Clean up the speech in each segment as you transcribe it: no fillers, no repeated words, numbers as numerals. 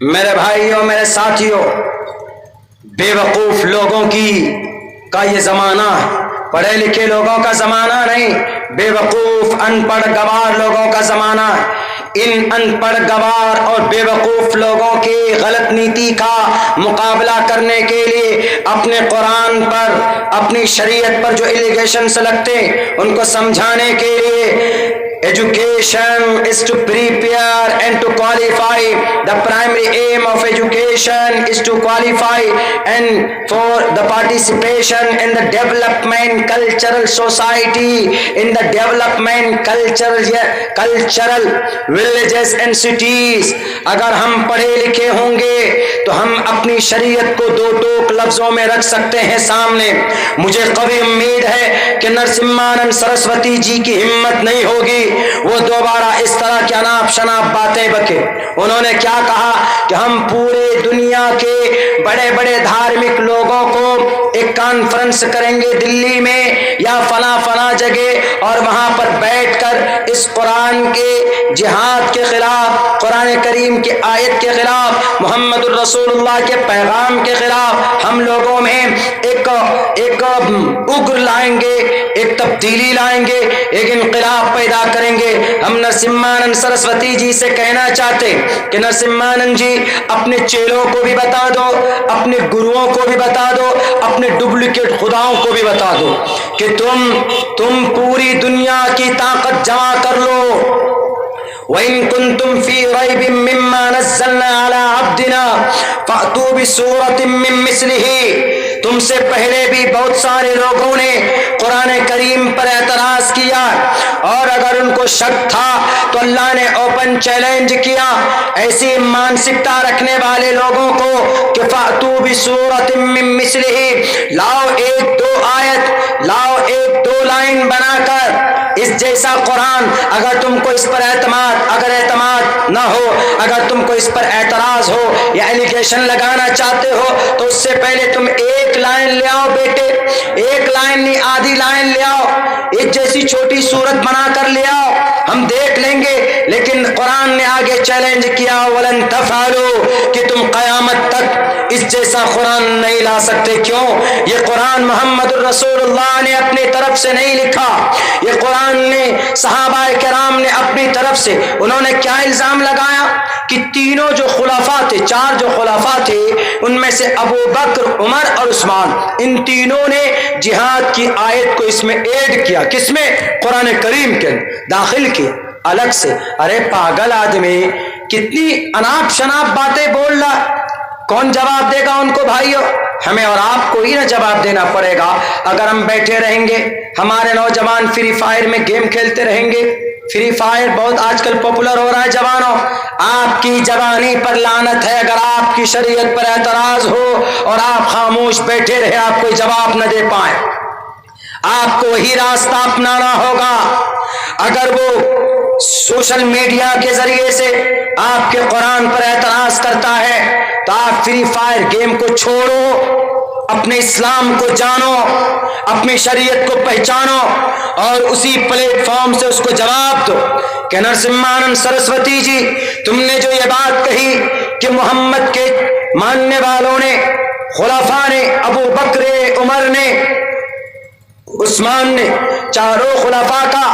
میرے بھائیوں میرے ساتھیوں، بیوقوف لوگوں کا یہ زمانہ ہے، پڑھے لکھے لوگوں کا زمانہ نہیں، بیوقوف ان پڑھ گوار لوگوں کا زمانہ ہے۔ ان ان پڑھ گوار اور بیوقوف لوگوں کی غلط نیتی کا مقابلہ کرنے کے لیے اپنے قرآن پر، اپنی شریعت پر جو ایلیگیشنز لگتے ہیں ان کو سمجھانے کے لیے education is to prepare and to qualify. The primary aim of education is to qualify and for the participation in the development cultural society, in the development cultural villages and cities. اگر ہم پڑھے لکھے ہوں گے تو ہم اپنی شریعت کو دو ٹوک لفظوں میں رکھ سکتے ہیں سامنے۔ مجھے قوی امید ہے کہ نرسمہانند سرسوتی جی کی ہمت نہیں ہوگی وہ دوبارہ اس طرح کی اناپ شناپ باتیں بکے۔ انہوں نے کیا کہا کہ ہم پورے دنیا کے بڑے بڑے دھارمک لوگوں کو ایک کانفرنس کریں گے دلی میں یا فلاں فلاں جگہ، اور وہاں پر بیٹھ کر اس قرآن کے جہاد کے خلاف، قرآن کریم کی آیت کے خلاف، محمد الرسول اللہ کے پیغام کے خلاف ہم لوگوں میں ایک اگر لائیں گے، ایک تبدیلی لائیں گے، ایک انقلاب پیدا کریں گے۔ ہم نرسمہانند سرسوتی جی سے کہنا چاہتے کہ نرسمہانند جی اپنے چیلوں کو بھی بتا دو، اپنے گروؤں کو بھی بتا دو، اپنے ڈپلیکیٹ خداؤں کو بھی بتا دو کہ تم پوری دنیا کی طاقت جمع کر لو۔ وَإِن كُنتُمْ فِي رَيْبٍ مِّمَّا نَزَّلْنَا عَلَىٰ عَبْدِنَا فَأْتُوا بِسُورَةٍ مِّن مِّثْلِهِ۔ تم سے پہلے بھی بہت سارے لوگوں نے قرآن کریم پر اعتراض کیا، اور اگر ان کو شک تھا تو اللہ نے اوپن چیلنج کیا ایسی مانسکتا رکھنے والے لوگوں کو کہ فَأْتُوا بِسُورَةٍ مِّن مِّثْلِهِ، لاؤ ایک دو آیت، لاؤ ایک دو لائن بنا کر اس جیسا قرآن۔ اگر تم کو اس پر اعتماد نہ ہو، اگر تم کو اس پر اعتراض ہو یا ایلیگیشن لگانا چاہتے ہو تو اس سے پہلے تم ایک لائن لے آؤ بیٹے، ایک لائن نہیں آدھی لائن لے آؤ، ایک جیسی چھوٹی صورت بنا کر لے آؤ، ہم دیکھ لیں گے۔ لیکن قرآن نے آگے چیلنج کیا وَلَن تَفْعَلُوا، کہ تم قیامت تک اس جیسا قرآن نہیں لا سکتے۔ کیوں؟ یہ قرآن محمد الرسول اللہ نے اپنی طرف سے نہیں لکھا، یہ قرآن نے صحابہ کرام نے اپنی طرف سے، انہوں نے کیا الزام لگایا کہ تینوں جو خلفاء تھے، چار جو خلفاء تھے، ان میں سے ابو بکر، عمر اور عثمان، ان تینوں نے جہاد کی آیت کو اس میں ایڈ کیا۔ کس میں؟ قرآن کریم کے داخل کیا الگ سے۔ ارے پاگل آدمی، کتنی اناپ شناپ باتیں بول رہا، کون جواب دے گا ان کو؟ بھائیو ہمیں اور آپ کو ہی نہ جواب دینا پڑے گا۔ اگر ہم بیٹھے رہیں گے، ہمارے نوجوان فری فائر میں گیم کھیلتے رہیں گے، فری فائر بہت آج کل پاپولر ہو رہا ہے جوانوں، آپ کی جوانی پر لعنت ہے اگر آپ کی شریعت پر اعتراض ہو اور آپ خاموش بیٹھے رہے، آپ کوئی جواب نہ دے پائیں، آپ کو وہی راستہ اپنانا ہوگا۔ اگر وہ سوشل میڈیا کے ذریعے سے آپ کے قرآن پر اعتراض کرتا ہے تو آپ فری فائر گیم کو چھوڑو، اپنے اسلام کو جانو، اپنی شریعت کو پہچانو اور اسی پلیٹ فارم سے اس کو جواب دو کہ نرسمہانند سرسوتی جی، تم نے جو یہ بات کہی کہ محمد کے ماننے والوں نے، خلفاء نے، ابو بکر، عمر نے، عثمان نے، چاروں خلفاء کا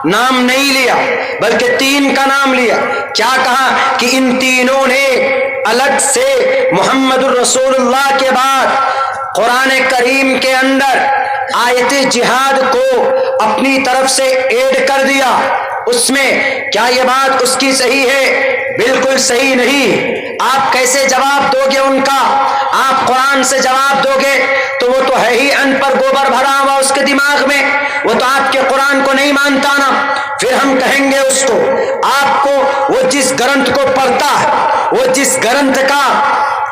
نام نہیں لیا بلکہ تین کا نام لیا۔ کیا کہا کہ ان تینوں نے الگ سے محمد الرسول اللہ کے بعد قرآن کریم کے اندر آیت جہاد کو اپنی طرف سے ایڈ کر دیا۔ اس میں کیا یہ بات اس کی صحیح ہے؟ بالکل صحیح نہیں۔ آپ کیسے جواب دو گے ان کا؟ آپ قرآن سے جواب دو گے تو وہ تو ہے ہی ان پر گوبر بھرا ہوا اس کے دماغ میں، وہ تو آپ کے قرآن کو نہیں مانتا نا۔ پھر ہم کہیں گے اس کو، آپ کو وہ جس گرنتھ کو پڑھتا ہے، وہ جس گرنتھ کا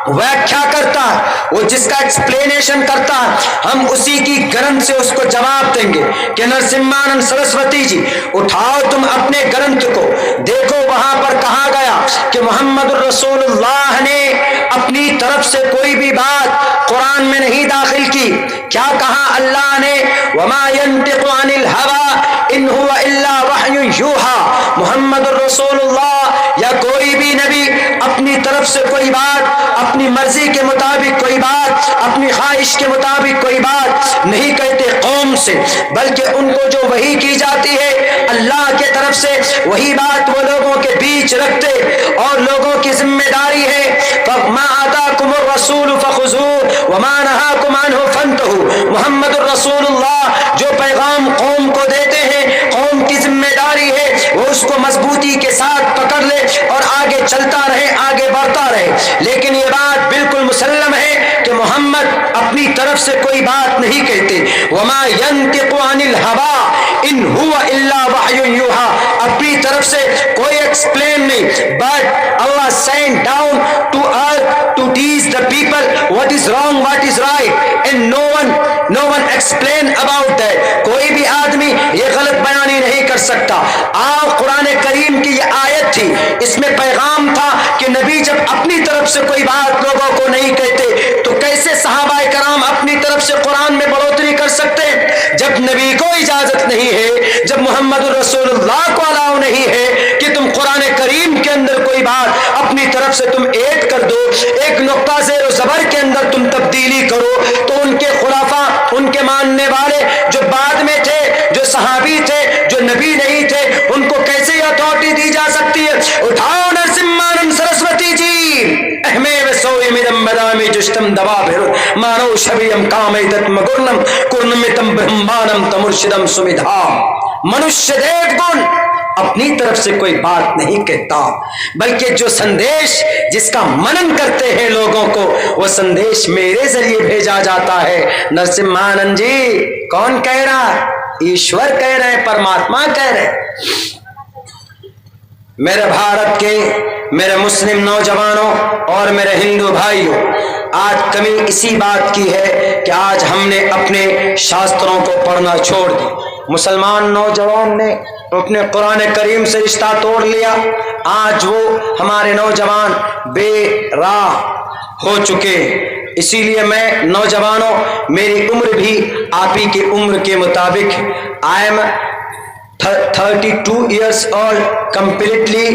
ویکھیا کرتا ہے، وہ جس کا ایکسپلینیشن کرتا ہے، ہم اسی کی گرنتھ سے اس کو جواب دیں گے کہ نرسمہانند سرسوتی جی اٹھاؤ تم اپنے گرنتھ کو، دیکھو وہاں پر کہا گیا کہ محمد الرسول اللہ نے اپنی طرف سے کوئی بھی بات قرآن میں نہیں داخل کی۔ کیا کہا اللہ نے؟ وما ينطق عن الهوى ان هو الا وحی یوحى۔ محمد الرسول اللہ یا کوئی بھی نبی اپنی طرف سے کوئی بات، اپنی مرضی کے مطابق کوئی بات، اپنی خواہش کے مطابق کوئی بات نہیں کہتے قوم سے، بلکہ ان کو جو وحی کی جاتی ہے اللہ کے طرف سے وہی بات وہ لوگوں کے بیچ رکھتے، اور لوگوں کی ذمہ داری ہے فَمَا آتَاكُمُ الرَّسُولُ فَخُذُوهُ وَمَا نَهَاكُمْ عَنْهُ فَانْتَهُوا۔ محمد الرسول اللہ جو پیغام قوم کو دیتے ہیں، قوم کی ذمہ داری ہے وہ اس کو مضبوطی کے ساتھ پکڑ لے اور آگے چلتا رہے، آگے بڑھتا رہے۔ لیکن یہ بات بالکل مسلم ہے کہ محمد اپنی طرف سے کوئی بات نہیں کہتے، وَمَا يَنْتِقُ عَنِ الْهَوَىٰ إِنْ هُوَ إِلَّا وَحْيٌ يُوحَىٰ، اپنی طرف سے کوئی ایکسپلین نہیں، but Allah sent down to earth to teach the people what is wrong, what is right, and no one explain about that۔ کوئی بھی آدمی یہ غلط بیانی نہیں کر سکتا۔ قرآن کریم کی یہ آیت تھی، اس میں پیغام تھا کہ نبی جب اپنی طرف سے کوئی بات لوگوں کو نہیں کہتے تو کیسے صحابہ کرام اپنی طرف سے قرآن میں بڑھوتری کر سکتے ہیں؟ جب نبی کو اجازت نہیں ہے، جب محمد الرسول اللہ کو الاؤ نہیں ہے کہ تم قرآن کریم کے اندر کوئی بات اپنی طرف سے تم ایڈ کر دو، ایک نقطہ زیر و زبر کے اندر تم تبدیلی کرو، تو ان کے خلفاء، ان کے ماننے والے جو بعد میں تھے، جو صحابی تھے، جو نبی نہیں تھے، ان کو کیسے یہ اتھارٹی دی جا سکتی ہے؟ اٹھاؤ نرسمانم سرسوتی جی، احمے وسوئی میرم بدامی جشتم دبا بھر مانو شبیم کامیتت مگرنم کرنمتم برہمانم تمرشدم سمیدھام۔ منشیہ دیو گن اپنی طرف سے کوئی بات نہیں کہتا، بلکہ جو سندیش جس کا منن کرتے ہیں لوگوں کو، وہ سندیش میرے ذریعے بھیجا جاتا ہے۔ نرسمہانند جی کون کہہ رہا؟ ایشور کہہ رہے ہیں، پرماتما کہہ رہے ہیں۔ میرے بھارت کے، میرے مسلم نوجوانوں اور میرے ہندو بھائیوں، آج کمی اسی بات کی ہے کہ آج ہم نے اپنے شاستروں کو پڑھنا چھوڑ دی۔ مسلمان نوجوان نے اپنے قرآن کریم سے رشتہ توڑ لیا، آج وہ ہمارے نوجوان بے راہ ہو چکے۔ اسی لیے میں نوجوانوں، میری عمر بھی آپ ہی کی عمر کے مطابق، I am 32 years old completely,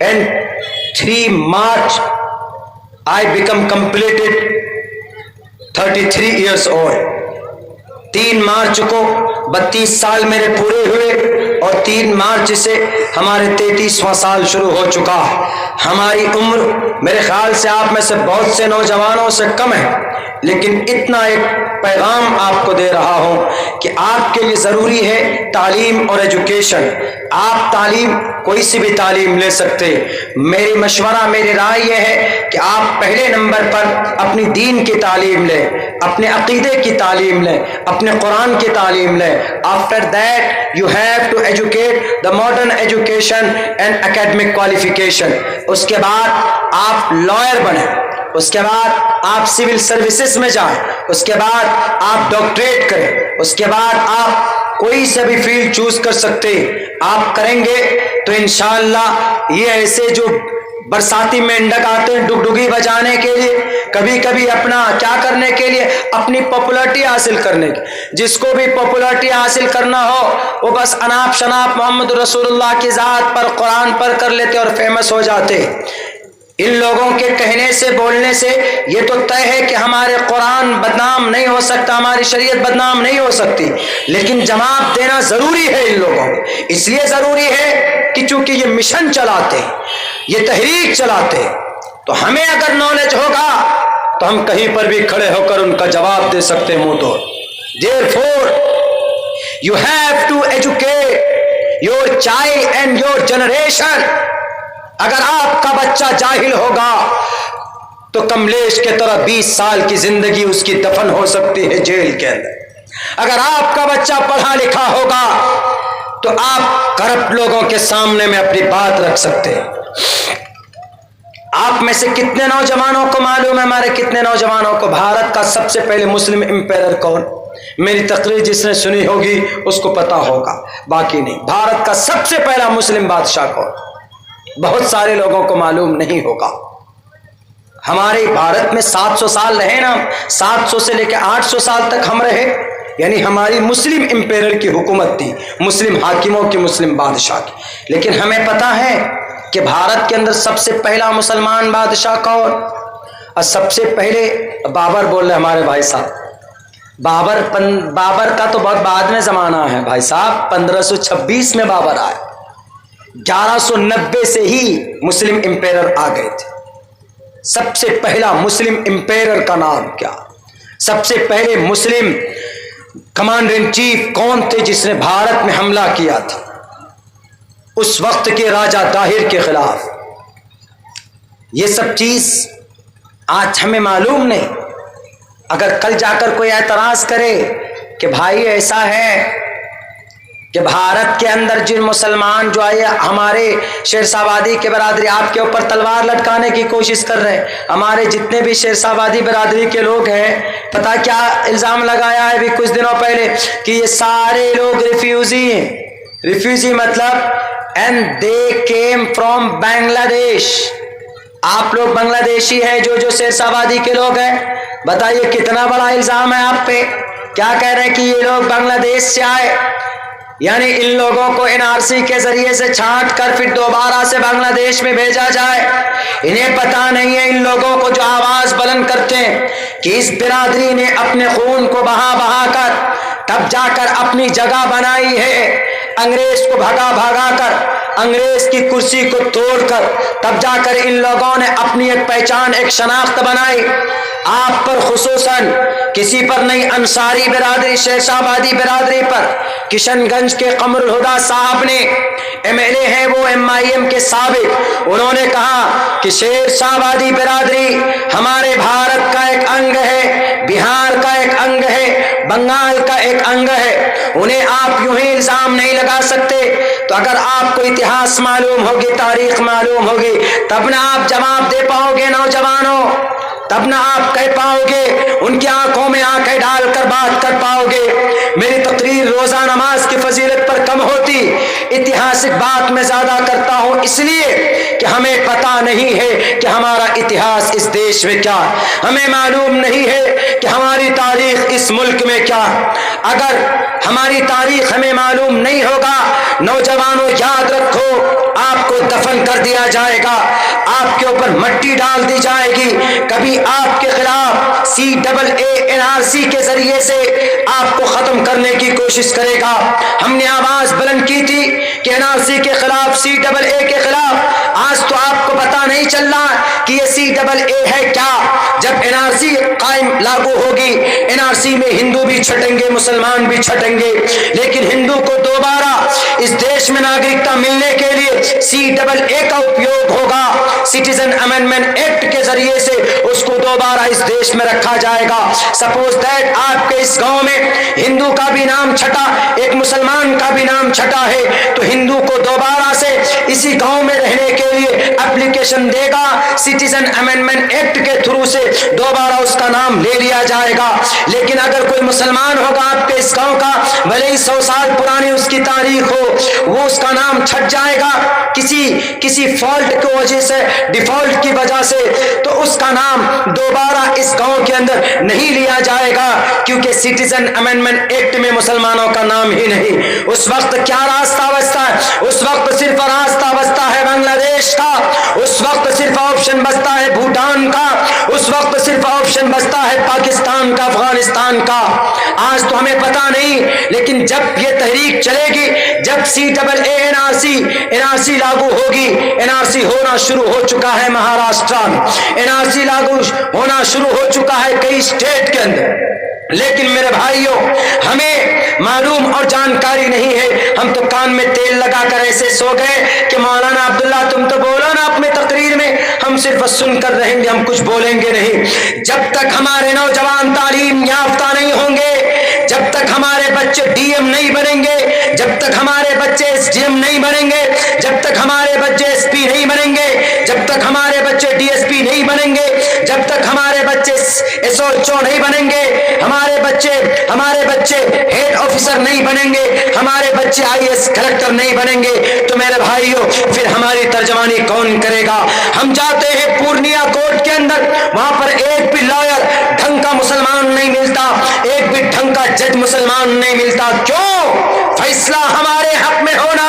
and 3 March I become completed 33 years old۔ 3 March کو 32 سال میرے پورے ہوئے، اور 3 مارچ سے ہمارے 33واں سال شروع ہو چکا۔ ہماری عمر میرے خیال سے آپ میں سے بہت سے نوجوانوں سے کم ہے، لیکن اتنا ایک پیغام آپ کو دے رہا ہوں کہ آپ کے لیے ضروری ہے تعلیم اور ایجوکیشن۔ آپ تعلیم کوئی سی بھی تعلیم لے سکتے، میری مشورہ، میری رائے یہ ہے کہ آپ پہلے نمبر پر اپنی دین کی تعلیم لیں، اپنے عقیدے کی تعلیم لیں، اپنے قرآن کی تعلیم لیں۔ After that you have to educate the modern education and academic qualification. اس کے بعد آپ لائر بنیں، اس کے بعد آپ سول سروسز میں جائیں، اس کے بعد آپ ڈاکٹریٹ کریں، اس کے بعد آپ کوئی سے بھی فیلڈ چوز کر سکتے۔ آپ کریں گے تو انشاءاللہ یہ ایسے جو برساتی مینڈک آتے ہیں ڈگڈگی بجانے کے لیے، کبھی کبھی اپنا کیا کرنے کے لیے، اپنی پاپولرٹی حاصل کرنے کے، جس کو بھی پاپولرٹی حاصل کرنا ہو وہ بس اناپ شناپ محمد رسول اللہ کی ذات پر قرآن پر کر لیتے اور فیمس ہو جاتے۔ ان لوگوں کے کہنے سے، بولنے سے یہ تو طے ہے کہ ہمارے قرآن بدنام نہیں ہو سکتا، ہماری شریعت بدنام نہیں ہو سکتی، لیکن جواب دینا ضروری ہے ان لوگوں کو۔ اس لیے ضروری ہے کہ چونکہ یہ مشن چلاتے ہیں، یہ تحریک چلاتے ہیں، تو ہمیں اگر نالج ہوگا تو ہم کہیں پر بھی کھڑے ہو کر ان کا جواب دے سکتے ہیں منہ توڑ۔ Therefore, you have to educate your child and your generation۔ اگر آپ کا بچہ جاہل ہوگا تو کملیش کے طرح 20 سال کی زندگی اس کی دفن ہو سکتی ہے جیل کے اندر۔ اگر آپ کا بچہ پڑھا لکھا ہوگا تو آپ کرپٹ لوگوں کے سامنے میں اپنی بات رکھ سکتے ہیں۔ آپ میں سے کتنے نوجوانوں کو معلوم ہے، ہمارے کتنے نوجوانوں کو بھارت کا سب سے پہلے مسلم امپیرر کون؟ میری تقریر جس نے سنی ہوگی اس کو پتا ہوگا، باقی نہیں۔ بھارت کا سب سے پہلا مسلم بادشاہ کون؟ بہت سارے لوگوں کو معلوم نہیں ہوگا۔ ہمارے بھارت میں 700 سال رہے نا، 700 سے لے کے 800 سال تک ہم رہے، یعنی ہماری مسلم امپیرر کی حکومت تھی، مسلم حاکموں کی، مسلم بادشاہ کی۔ لیکن ہمیں پتا ہے کہ بھارت کے اندر سب سے پہلا مسلمان بادشاہ کون؟ اور سب سے پہلے بابر بول رہے ہمارے بھائی صاحب، بابر کا تو بہت بعد میں زمانہ ہے بھائی صاحب، 1526 میں بابر آئے، 1190 سے ہی مسلم امپیرر آ گئے تھے۔ سب سے پہلا مسلم امپیرر کا نام کیا؟ سب سے پہلے مسلم کمانڈر ان چیف کون تھے جس نے بھارت میں حملہ کیا تھا؟ اس وقت کے راجہ طاہر کے خلاف۔ یہ سب چیز آج ہمیں معلوم نہیں۔ اگر کل جا کر کوئی اعتراض کرے کہ بھائی ایسا ہے کہ بھارت کے اندر جن مسلمان جو آئے ہمارے شیرشاہ آبادی کے برادری آپ کے اوپر تلوار لٹکانے کی کوشش کر رہے ہیں، ہمارے جتنے بھی شیرشاہ آبادی برادری کے لوگ ہیں، پتہ کیا الزام لگایا ہے ابھی کچھ دنوں پہلے کہ یہ سارے لوگ ریفیوجی ہیں۔ ریفیوجی مطلب اینڈ دے کیم فرام بنگلہ دیش، آپ لوگ بنگلہ دیشی ہیں جو شیرشاہ آبادی کے لوگ ہیں۔ بتائیے کتنا بڑا الزام ہے آپ پہ۔ کیا کہہ رہے ہیں کہ یہ لوگ بنگلہ دیش سے آئے، یعنی ان لوگوں کو NRC کے ذریعے سے چھانٹ کر پھر دوبارہ سے بنگلہ دیش میں بھیجا جائے۔ انہیں پتا نہیں ہے ان لوگوں کو جو آواز بلند کرتے ہیں کہ اس برادری نے اپنے خون کو بہا بہا کر تب جا کر اپنی جگہ بنائی ہے، انگریز کو بھگا کر، انگریز کی کرسی کو توڑ کر تب جا کر ان لوگوں نے اپنی ایک پہچان، ایک شناخت بنائی۔ آپ پر خصوصاً کسی پر نہیں، انصاری برادری، شیرشاہ آبادی برادری پر کشن گنج کے قمر الہدا صاحب نے، MLA ہیں وہ MIM کے سابق، انہوں نے کہا کہ شیرشاہ آبادی برادری ہمارے بھارت کا ایک انگ ہے، بہار کا ایک انگ ہے، بنگال کا ایک انگ ہے، انہیں آپ یوں ہی الزام نہیں لگا سکتے۔ تو اگر آپ کو اتہاس معلوم ہوگی، تاریخ معلوم ہوگی، تب نہ آپ جواب دے پاؤ گے نوجوانوں، تب نہ آپ کہہ پاؤ گے، ان کی آنکھوں میں آنکھیں ڈال کر بات کر پاؤ گے۔ میری تقریر روزہ نماز کی فضیلت پر کم ہوتی، اتہاسک بات میں زیادہ کرتا ہوں، اس لیے کہ ہمیں پتہ نہیں ہے کہ ہمارا اتہاس اس دیش میں کیا، ہمیں معلوم نہیں ہے کہ ہماری تاریخ اس ملک میں کیا۔ اگر ہماری تاریخ ہمیں معلوم نہیں ہوگا، نوجوانوں یاد رکھو، آپ کو دفن کر دیا جائے گا، آپ کے اوپر مٹی ڈال دی جائے گی، کبھی آپ کے خلاف CAA NRC کے ذریعے سے آپ کو ختم کرنے کی کوشش کرے گا۔ ہم نے آواز بلند کی تھی کہ NRC کے خلاف، CAA کے خلاف، آج تو آپ کو پتہ نہیں چل رہا کہ یہ CAA ہے کیا۔ جب NRC قائم لاگو ہوگی، NRC میں ہندو بھی چھٹیں گے، مسلمان بھی چھٹیں گے، لیکن ہندو کو دوبارہ اس دیش میں ناگرکتا ملنے کے لیے CAA کا اپیوگ ہوگا، سٹیزن امینڈمنٹ ایکٹ کے ذریعے سے اس کو دوبارہ اس دیش میں رکھا جائے گا۔ سپوز دیٹ آپ کے اس گاؤں میں ہندو کا بھی نام چھٹا، ایک مسلمان کا بھی نام چھٹا ہے، تو ہندو کو دوبارہ سے اسی گاؤں میں رہنے کے لیے اپلیکیشن دے گا، سٹیزن امینڈمنٹ ایکٹ کے تھرو سے دوبارہ اس کا نام لے لیا جائے گا۔ لیکن اگر کوئی مسلمان ہوگا آپ کے اس گاؤں کا، بھلے ہی 100 سال پرانی اس کی تاریخ ہو، وہ اس کا نام چھٹ جائے گا کسی فالٹ کی وجہ سے، ڈیفالٹ کی وجہ سے، تو اس کا نام دوبارہ اس گاؤں کے اندر نہیں لیا جائے گا، کیونکہ سٹیزن امینڈمنٹ ایکٹ میں مسلمانوں کا نام ہی نہیں۔ اس وقت کیا راستہ بچتا ہے؟ اس وقت صرف راستہ بچتا ہے بنگلہ دیش کا، اس وقت صرف آپشن بچتا ہے بھوٹان کا، اس وقت صرف آپشن بچتا ہے پاکستان کا، افغانستان کا۔ آج تو ہمیں پتہ نہیں، لیکن جب یہ تحریک چلے گی، جب CAA NRC لاگو ہوگی، NRC ہونا شروع ہو چکا ہے مہاراشٹر میں، NRC لاگو ہونا شروع ہو چکا ہے کئی اسٹیٹ کے اندر، لیکن میرے بھائیوں ہمیں معلوم اور جانکاری نہیں ہے۔ ہم تو کان میں تیل لگا کر ایسے سو گئے کہ مولانا عبداللہ تم تو بولو نا اپنے تقریر میں، ہم صرف سن کر رہیں گے، ہم کچھ بولیں گے نہیں۔ جب تک ہمارے نوجوان تعلیم یافتہ نہیں ہوں گے، جب تک ہمارے بچے DM نہیں بنیں گے، جب تک ہمارے بچے SDM نہیں بنیں گے، جب تک ہمارے بچے SP نہیں بنیں گے، جب تک ہمارے بچے DSP نہیں بنیں گے، جب تک ہمارے بچے SHO نہیں بنیں گے، ہمارے بچے ہیڈ آفیسر نہیں بنیں گے، ہمارے بچے IAS کلکٹر نہیں بنیں گے، تو میرے بھائیوں پھر ہماری ترجمانی کون کرے گا؟ ہم جاتے ہیں پورنیا کورٹ کے اندر، وہاں پر ایک بھی لائر ڈھنگ کا مسلمان نہیں ملتا، ایک بھی ڈھنگ کا جج مسلمان نہیں ملتا۔ کیوں؟ فیصلہ ہمارے حق میں ہونا،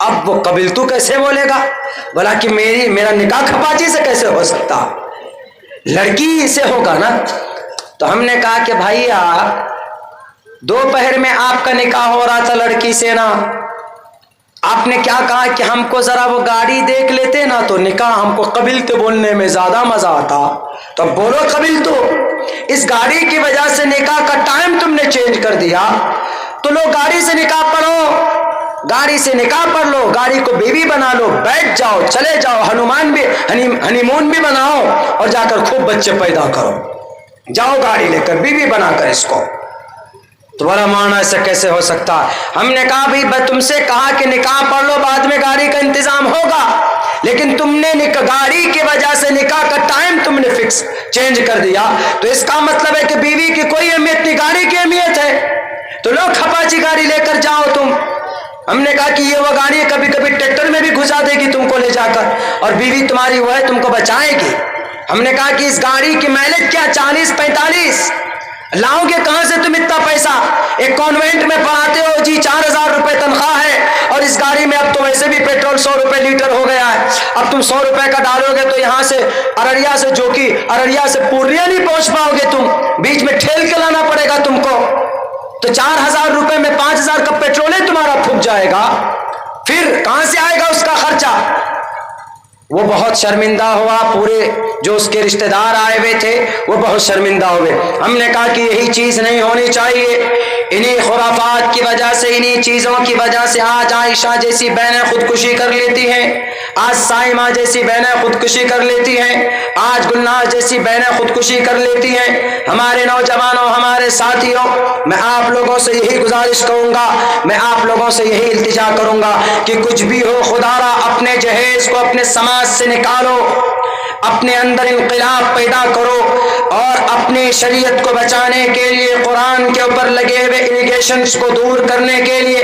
اب وہ قبل تو کیسے بولے گا؟ بولا کہ میرا نکاح کھپاچی سے کیسے ہو سکتا، لڑکی سے ہوگا نا۔ تو ہم نے کہا کہ بھائی دوپہر میں آپ کا نکاح ہو رہا تھا لڑکی سے نا، آپ نے کیا کہا کہ ہم کو ذرا وہ گاڑی دیکھ لیتے نا تو نکاح ہم کو قبلت بولنے میں زیادہ مزہ آتا، تو بولو قبل تو۔ اس گاڑی کی وجہ سے نکاح کا ٹائم تم نے چینج کر دیا، تو لو گاڑی سے نکاح پڑھو، گاڑی سے نکاح پڑھ لو، گاڑی کو بیوی بنا لو، بیٹھ جاؤ، چلے جاؤ، ہنی مون بھی بناؤ اور جا کر خوب بچے پیدا کرو، جاؤ گاڑی لے کر بیوی بنا کر اس کو۔ تمہارا معنی ایسا کیسے ہو سکتا؟ ہم نے کہا بھائی تم سے کہا کہ نکاح پڑھ لو، بعد میں گاڑی کا انتظام ہوگا، لیکن تم نے گاڑی کی وجہ سے نکاح کا ٹائم تم نے فکس چینج کر دیا، تو اس کا مطلب ہے کہ بیوی کی کوئی اہمیت نہیں، گاڑی کی اہمیت ہے، تو لو کھپاچی گاڑی لے کر جاؤ تم۔ ہم نے کہا کہ یہ وہ گاڑی کبھی کبھی ٹریکٹر میں بھی گھسا دے گی تم کو لے جا کر، اور بیوی تمہاری وہ ہے تم کو بچائے گی۔ ہم نے کہا کہ اس گاڑی کی مائلیج کیا 40-45 لاؤ گے کہاں سے تم اتنا پیسہ؟ ایک کانوینٹ میں پڑھاتے ہو جی، 4000 روپے تنخواہ ہے، اور اس گاڑی میں اب تو ویسے بھی پیٹرول 100 روپے لیٹر ہو گیا ہے، اب تم 100 روپے کا ڈالو گے تو یہاں سے ارریا سے ارریا سے پورنیا نہیں پہنچ پاؤ گے تم، بیچ میں ٹھیل کے لانا پڑے گا تم کو، تو 4000 روپے میں 5000 کا پیٹرول ہی تمہارا پھک جائے گا، پھر کہاں سے آئے گا اس کا خرچہ؟ وہ بہت شرمندہ ہوا، پورے جو اس کے رشتہ دار آئے ہوئے تھے وہ بہت شرمندہ ہوئے۔ ہم نے کہا کہ یہی چیز نہیں ہونی چاہیے، انہی خرافات کی وجہ سے، انہی چیزوں کی وجہ سے آج عائشہ جیسی بہنیں خودکشی کر لیتی ہیں، آج سائمہ جیسی بہنیں خودکشی کر لیتی ہیں، آج گلناز جیسی بہنیں خودکشی کر لیتی ہیں۔ ہمارے نوجوانوں، ہمارے ساتھیوں، میں آپ لوگوں سے یہی گزارش کروں گا، میں آپ لوگوں سے یہی التجا کروں گا کہ کچھ بھی ہو خدا را اپنے جہیز کو اپنے سماج سے نکالو، اپنے اندر انقلاب پیدا کرو، اور اپنی شریعت کو بچانے کے لیے، قرآن کے اوپر لگے ہوئے الیگیشنز کو دور کرنے کے لیے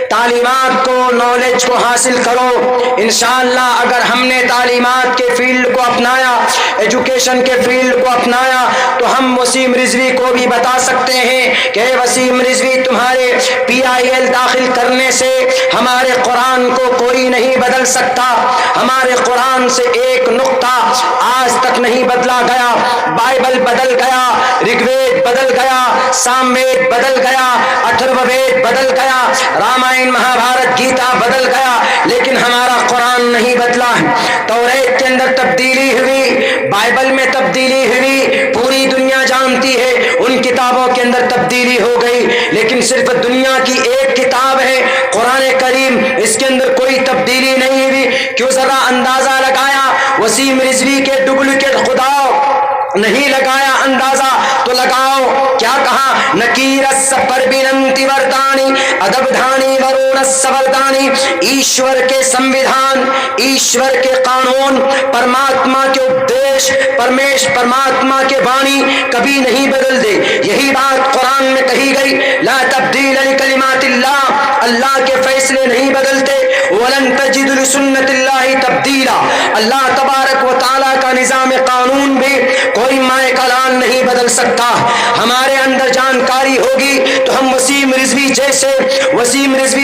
تعلیمات کو، نالج کو حاصل کرو۔ انشاءاللہ اگر ہم نے تعلیمات کے فیلڈ کو اپنایا، ایجوکیشن کے فیلڈ کو اپنایا، تو ہم وسیم رضوی کو بھی بتا سکتے ہیں کہ وسیم رضوی تمہارے PIL داخل کرنے سے ہمارے قرآن کو کوئی نہیں بدل سکتا، ہمارے قرآن سے ایک نقطہ آج تک نہیں بدلا گیا، بائبل بدل گیا، رگ وید بدل گیا، سام وید بدل گیا، اتھرو وید بدل گیا، رامائن مہا بھارت گیتا بدل گیا، لیکن ہمارا قرآن نہیں بدلا ہے۔ توریت کے اندر تبدیلی ہوئی، بائبل میں تبدیلی ہوئی، پوری دنیا جانتی ہے، ان کتابوں کے اندر تبدیلی ہو گئی، لیکن صرف دنیا کی ایک کتاب ہے قرآن کریم، اس کے اندر کوئی تبدیلی نہیں ہوئی۔ کیوں؟ ذرا اندازہ لگایا، وسیم رضوی کے ڈپلیکیٹ خدا نہیں لگایا اندازہ تو لگاؤ، کیا کہا؟ نکیرس پربننتی وردانی ادب دھانی ورونس وردانی، ایشور کے سمویدھان، ایشور کے قانون، پرماتما کے اپدیش، پرماتما کے بانی کبھی نہیں بدل دے۔ یہی بات قرآن میں کہی گئی، لا تبدیل لکلمات اللہ، اللہ کے فیصلے نہیں بدلتے، ولن تجد لسنت اللہ تبدیلا، اللہ تبارک و تعالیٰ کا نظام قانون بھی کوئی مائع کلام نہیں بدل سکتا۔ ہمارے اندر جانکاری ہوگی تو ہم وسیم رضوی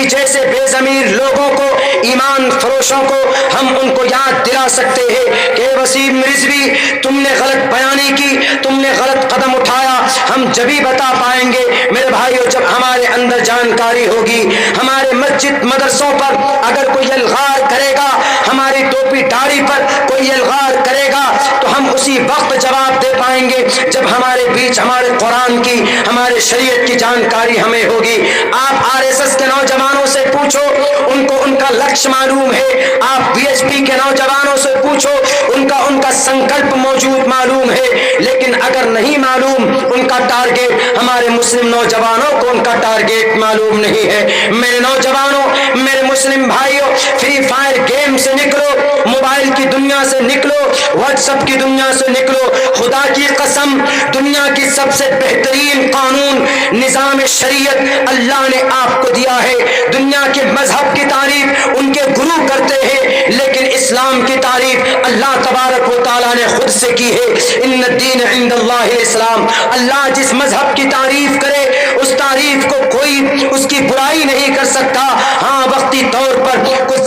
جیسے بے ضمیر لوگوں کو، ایمان فروشوں کو، ہم ان کو یاد دلا سکتے ہیں کہ وسیم رضوی تم نے غلط بیانی کی، تم نے غلط قدم اٹھایا، ہم جبھی بتا پائیں گے میرے بھائیو جب ہمارے اندر جانکاری ہوگی۔ ہمارے مسجد مدرسوں پر اگر کوئی الغار کرے گا، ہماری ٹوپی داڑھی پر کوئی الغار کرے گا، تو ہم اسی وقت جواب دے پائیں گے جب ہمارے بیچ ہمارے قرآن کی، ہمارے شریعت کی جانکاری ہمیں ہوگی۔ آپ RSS کے نوجوانوں سے پوچھو، ان کو ان کا لکش معلوم ہے، آپ BHP کے نوجوانوں سے پوچھو، ان کا سنکلپ موجود معلوم ہے، لیکن اگر نہیں معلوم ان کا ٹارگیٹ، ہمارے مسلم نوجوانوں کو ان کا ٹارگیٹ معلوم نہیں ہے۔ میرے نوجوانوں، میرے مسلم بھائیوں، فری فائر گیم سے نکلو، موبائل کی دنیا سے نکلو، واٹس ایپ کی دنیا سے نکلو۔ خدا کی قسم، دنیا کی سب سے بہترین قانون، نظام شریعت اللہ نے آپ کو دیا ہے۔ دنیا کے مذہب کی تعریف ان کے گرو کرتے ہیں، لیکن اسلام کی تعریف اللہ تبارک و تعالیٰ نے خود سے کی ہے۔ ان الدین عند اللہ الاسلام، اللہ جس مذہب کی تعریف کرے اس تعریف کو کوئی اس کی برائی نہیں کر سکتا۔ ہاں، وقتی طور پر کچھ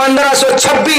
1526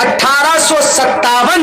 1857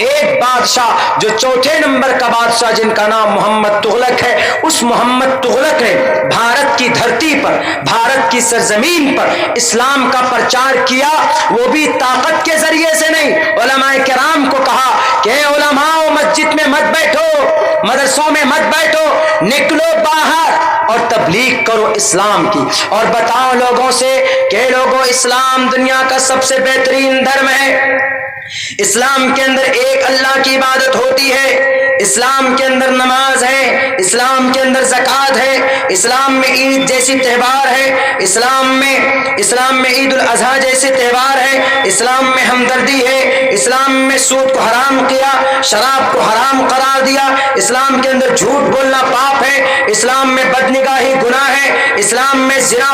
ایک بادشاہ جو چوتھے نمبر کا بادشاہ جن کا نام محمد تغلق ہے، اس محمد تغلق نے بھارت کی دھرتی پر، بھارت کی سرزمین پر اسلام کا پرچار کیا، وہ بھی طاقت کے ذریعے سے نہیں۔ علماء کرام کو کہا کہ علماء مسجد میں مت بیٹھو، مدرسوں میں مت بیٹھو، نکلو باہر اور تبلیغ کرو اسلام کی، اور بتاؤ لوگوں سے کہ لوگوں اسلام دنیا کا سب سے بہترین دھرم ہے۔ اسلام کے اندر ایک اللہ کی عبادت ہوتی ہے، اسلام کے اندر نماز ہے، اسلام کے اندر زکوٰۃ ہے، اسلام میں عید جیسی تہوار ہے، اسلام میں عید الاضحیٰ جیسے تہوار ہے، اسلام میں ہمدردی ہے، اسلام میں سود کو حرام کیا، شراب کو حرام قرار دیا، اسلام کے اندر جھوٹ بولنا پاپ ہے، اسلام میں بدنگاہی گناہ ہے، اسلام میں زنا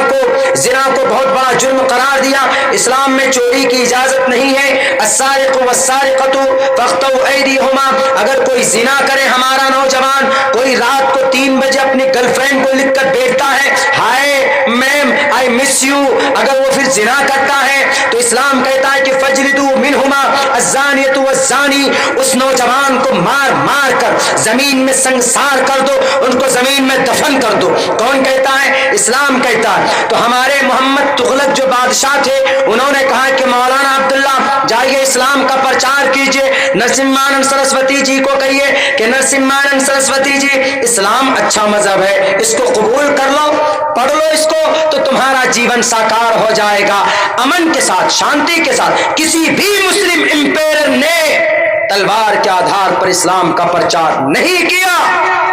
کو بہت بڑا جرم قرار دیا، اسلام میں چوری کی اجازت نہیں ہے۔ السارق والسارقۃ فاقطعوا ایدیہما، اگر کوئی زنا کرے ہمارا نوجوان، کوئی رات کو 3 بجے اپنی گرل فرینڈ کو لکھ کر بھیجتا ہے ہائے میم آئی مس یو، اگر وہ پھر زنا کرتا ہے تو اسلام کہتا ہے کہ فجلدوا منہما الزانیۃ والزانی، اس نوجوان کو مار مار کر زمین میں سنگسار کر دو، ان کو زمین میں دفن کر دو۔ کون کہتا ہے؟ اسلام کہتا ہے۔ تو ہمارے محمد تغلق جو بادشاہ تھے، انہوں نے کہا کہ مولانا عبداللہ جائیے اسلام کا پرچار کیجئے، نرسمہانند سرسوتی جی کو کہیے کہ نرسمہانند سرسوتی جی اسلام اچھا مذہب ہے، اس کو قبول کر لو، پڑھ لو اس کو تو تمہارا جیون ساکار ہو جائے گا۔ امن کے ساتھ، شانتی کے ساتھ کسی بھی مسلم امپائر نے تلوار کے آدھار پر اسلام کا پرچار نہیں کیا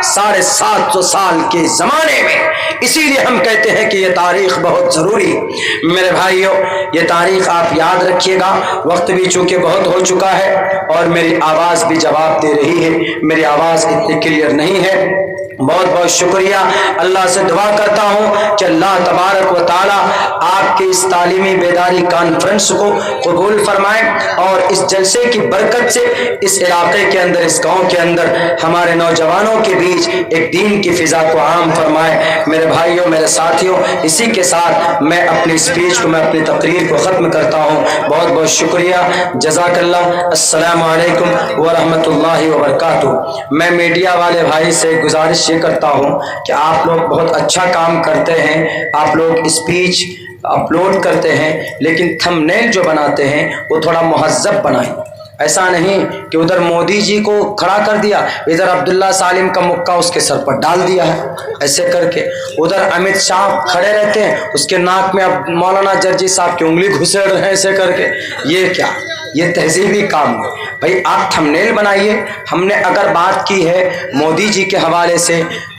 750 سال کے زمانے میں۔ اسی لیے ہم کہتے ہیں کہ یہ تاریخ بہت ضروری ہے۔ میرے بھائیوں، یہ تاریخ آپ یاد رکھیے گا۔ وقت بھی چونکہ بہت ہو چکا ہے اور میری آواز بھی جواب دے رہی ہے، میری آواز اتنی کلیئر نہیں ہے۔ بہت بہت شکریہ۔ اللہ سے دعا کرتا ہوں کہ اللہ تبارک و تعالی آپ کے اس تعلیمی بیداری کانفرنس کو قبول فرمائے، اور اس جلسے کی برکت سے اس علاقے کے اندر، اس گاؤں کے اندر ہمارے نوجوانوں کے بیچ ایک دین کی فضا کو عام فرمائے۔ میرے بھائیوں، میرے ساتھیوں، اسی کے ساتھ میں اپنی اسپیچ کو، میں اپنی تقریر کو ختم کرتا ہوں۔ بہت بہت شکریہ، جزاک اللہ۔ السلام علیکم ورحمۃ اللہ وبرکاتہ۔ میں میڈیا والے بھائی سے گزارش یہ کرتا ہوں کہ آپ لوگ بہت اچھا کام کرتے ہیں، آپ لوگ اسپیچ اپلوڈ کرتے ہیں، لیکن تھمبنیل جو بناتے ہیں وہ تھوڑا مہذب بنائیں۔ ایسا نہیں کہ ادھر مودی جی کو کھڑا کر دیا، ادھر عبداللہ سالم کا مکہ اس کے سر پر ڈال دیا ہے ایسے کر کے، ادھر امت شاہ کھڑے رہتے ہیں، اس کے ناک میں اب مولانا جرجی صاحب کی انگلی گھسیڑ رہے ہیں ایسے کر کے۔ یہ کیا؟ یہ تہذیبی کام ہے بھائی۔ آپ تھمبنیل بنائیے۔ ہم نے اگر بات کی ہے مودی جی کے حوالے سے